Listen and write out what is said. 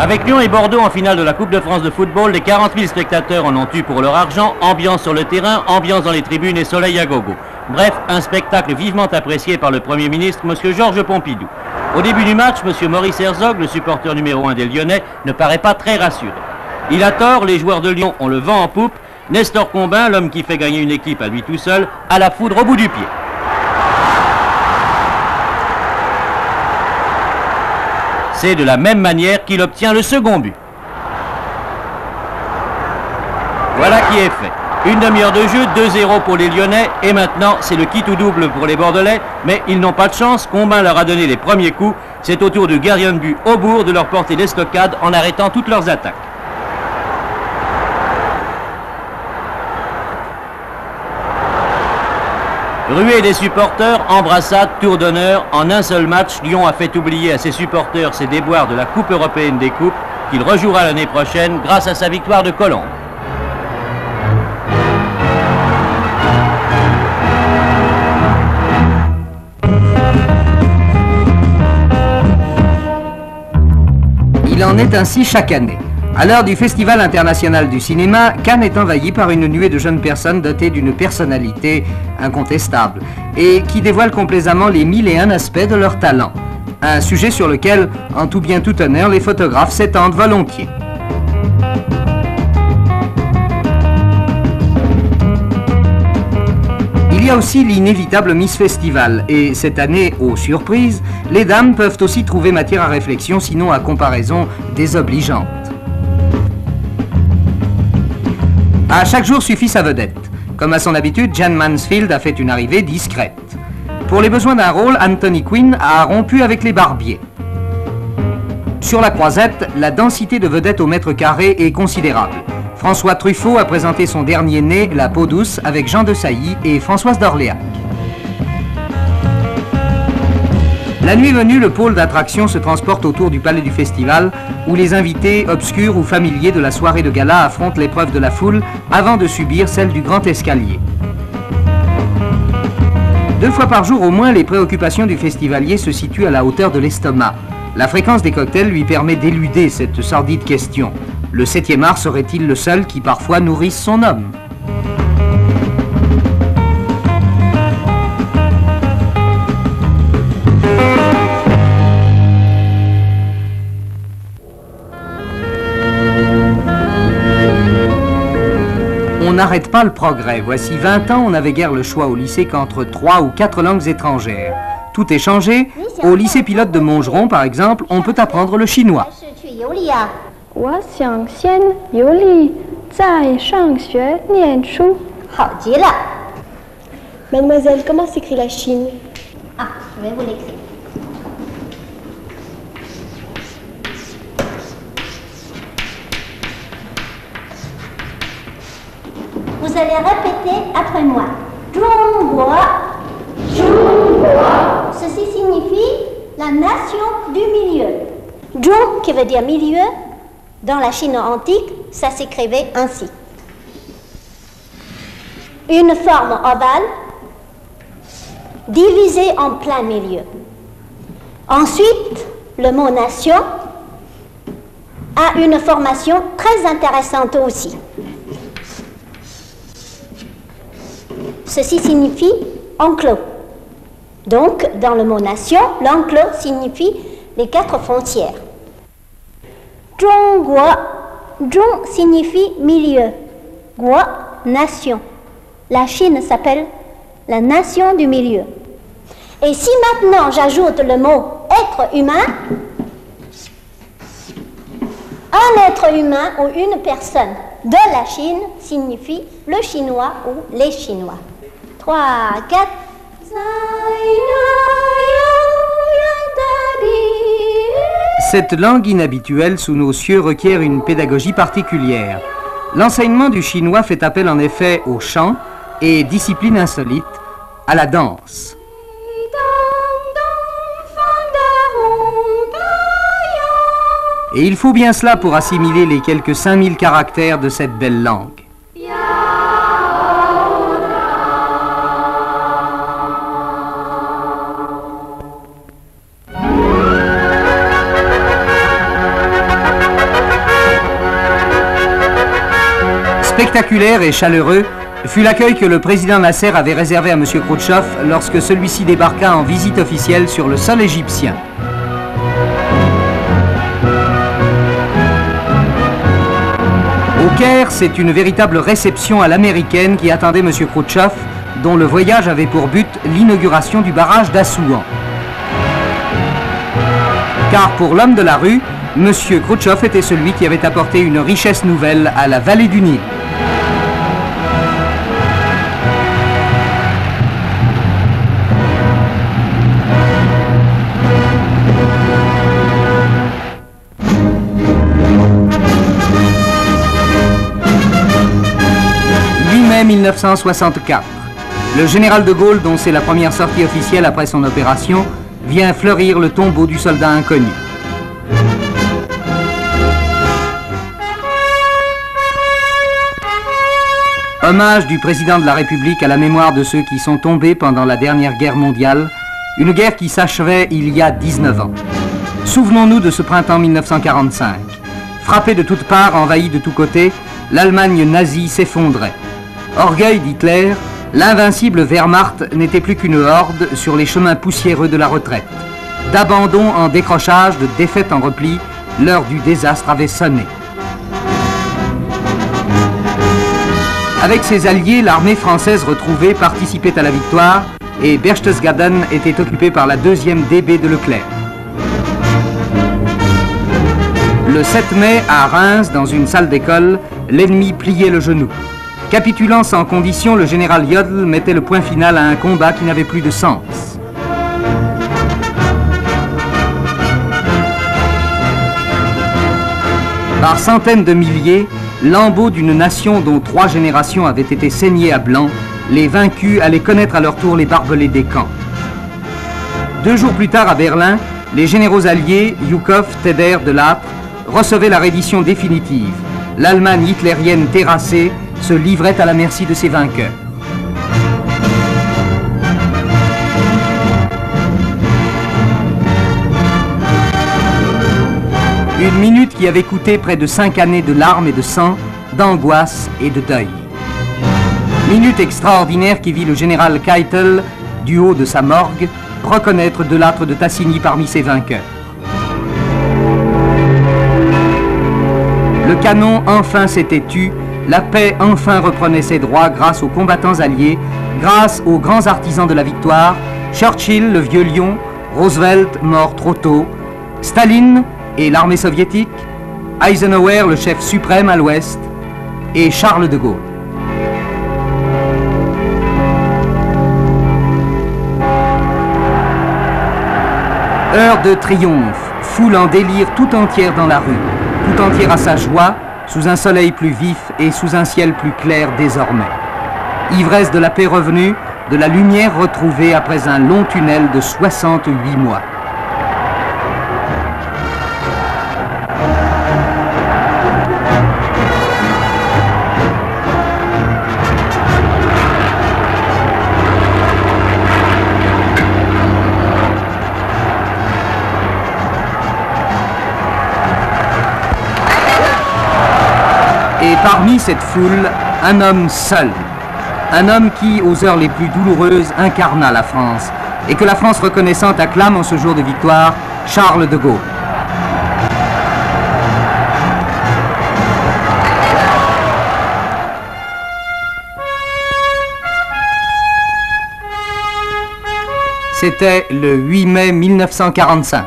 Avec Lyon et Bordeaux en finale de la Coupe de France de football, les 40 000 spectateurs en ont eu pour leur argent, ambiance sur le terrain, ambiance dans les tribunes et soleil à gogo. Bref, un spectacle vivement apprécié par le Premier ministre, M. Georges Pompidou. Au début du match, M. Maurice Herzog, le supporter numéro 1 des Lyonnais, ne paraît pas très rassuré. Il a tort, les joueurs de Lyon ont le vent en poupe. Nestor Combin, l'homme qui fait gagner une équipe à lui tout seul, a la foudre au bout du pied. C'est de la même manière qu'il obtient le second but. Voilà qui est fait. Une demi-heure de jeu, 2-0 pour les Lyonnais, et maintenant c'est le quitte ou double pour les Bordelais, mais ils n'ont pas de chance, Combin leur a donné les premiers coups, c'est au tour du gardien de but Aubourg de leur porter l'estocade en arrêtant toutes leurs attaques. Ruée des supporters, embrassade, tour d'honneur, en un seul match, Lyon a fait oublier à ses supporters ses déboires de la Coupe européenne des coupes, qu'il rejouera l'année prochaine grâce à sa victoire de Colombes. Il en est ainsi chaque année. À l'heure du Festival international du cinéma, Cannes est envahi par une nuée de jeunes personnes dotées d'une personnalité incontestable et qui dévoilent complaisamment les 1001 aspects de leur talent. Un sujet sur lequel, en tout bien tout honneur, les photographes s'étendent volontiers. Il y a aussi l'inévitable Miss Festival, et cette année, aux surprises, les dames peuvent aussi trouver matière à réflexion, sinon à comparaison désobligeante. À chaque jour suffit sa vedette. Comme à son habitude, Jane Mansfield a fait une arrivée discrète. Pour les besoins d'un rôle, Anthony Quinn a rompu avec les barbiers. Sur la croisette, la densité de vedettes au mètre carré est considérable. François Truffaut a présenté son dernier né, La peau douce, avec Jean de Sailly et Françoise d'Orléac. La nuit venue, le pôle d'attraction se transporte autour du palais du festival, où les invités, obscurs ou familiers de la soirée de gala, affrontent l'épreuve de la foule avant de subir celle du grand escalier. 2 fois par jour au moins, les préoccupations du festivalier se situent à la hauteur de l'estomac. La fréquence des cocktails lui permet d'éluder cette sordide question. Le 7e art serait-il le seul qui parfois nourrisse son homme ? On n'arrête pas le progrès. Voici 20 ans, on n'avait guère le choix au lycée qu'entre 3 ou 4 langues étrangères. Tout est changé. Au lycée pilote de Montgeron, par exemple, on peut apprendre le chinois. Mademoiselle, comment s'écrit la Chine? Ah, je vais vous l'écrire. Vous allez répéter après moi. Zhongguo. Zhongguo. Ceci signifie la nation du milieu. Zhong, qui veut dire milieu, dans la Chine antique, ça s'écrivait ainsi. Une forme ovale, divisée en plein milieu. Ensuite, le mot nation a une formation très intéressante aussi. Ceci signifie enclos. Donc, dans le mot nation, l'enclos signifie les 4 frontières. Zhongguo, Zhong signifie milieu, Guo, nation. La Chine s'appelle la nation du milieu. Et si maintenant j'ajoute le mot être humain, un être humain ou une personne de la Chine signifie le chinois ou les Chinois. 3, 4. Cette langue inhabituelle sous nos cieux requiert une pédagogie particulière. L'enseignement du chinois fait appel en effet au chant et, discipline insolite, à la danse. Et il faut bien cela pour assimiler les quelques 5000 caractères de cette belle langue. Spectaculaire et chaleureux fut l'accueil que le président Nasser avait réservé à M. Khrouchtchev lorsque celui-ci débarqua en visite officielle sur le sol égyptien. Au Caire, c'est une véritable réception à l'américaine qui attendait M. Khrouchtchev, dont le voyage avait pour but l'inauguration du barrage d'Assouan. Car pour l'homme de la rue, M. Khrouchtchev était celui qui avait apporté une richesse nouvelle à la vallée du Nil. Mai 1964. Le général de Gaulle, dont c'est la première sortie officielle après son opération, vient fleurir le tombeau du soldat inconnu. Hommage du président de la République à la mémoire de ceux qui sont tombés pendant la dernière guerre mondiale, une guerre qui s'achevait il y a 19 ans. Souvenons-nous de ce printemps 1945. Frappé de toutes parts, envahi de tous côtés, l'Allemagne nazie s'effondrait. Orgueil d'Hitler, l'invincible Wehrmacht n'était plus qu'une horde sur les chemins poussiéreux de la retraite. D'abandon en décrochage, de défaite en repli, l'heure du désastre avait sonné. Avec ses alliés, l'armée française retrouvée participait à la victoire et Berchtesgaden était occupée par la 2e DB de Leclerc. Le 7 mai, à Reims, dans une salle d'école, l'ennemi pliait le genou. Capitulant sans condition, le général Jodl mettait le point final à un combat qui n'avait plus de sens. Par centaines de milliers, lambeaux d'une nation dont 3 générations avaient été saignées à blanc, les vaincus allaient connaître à leur tour les barbelés des camps. 2 jours plus tard à Berlin, les généraux alliés, Zhukov, Teder, de Lattre, recevaient la reddition définitive. L'Allemagne hitlérienne terrassée se livrait à la merci de ses vainqueurs. Une minute qui avait coûté près de 5 années de larmes et de sang, d'angoisse et de deuil. Minute extraordinaire qui vit le général Keitel, du haut de sa morgue, reconnaître De Lattre de Tassigny parmi ses vainqueurs. Le canon enfin s'était tu, la paix enfin reprenait ses droits grâce aux combattants alliés, grâce aux grands artisans de la victoire, Churchill, le vieux lion, Roosevelt, mort trop tôt, Staline et l'armée soviétique, Eisenhower, le chef suprême à l'Ouest, et Charles de Gaulle. Heure de triomphe, foule en délire tout entière dans la rue, tout entière à sa joie, sous un soleil plus vif et sous un ciel plus clair désormais. Ivresse de la paix revenue, de la lumière retrouvée après un long tunnel de 68 mois. Et parmi cette foule, un homme seul. Un homme qui, aux heures les plus douloureuses, incarna la France. Et que la France reconnaissante acclame en ce jour de victoire, Charles de Gaulle. C'était le 8 mai 1945.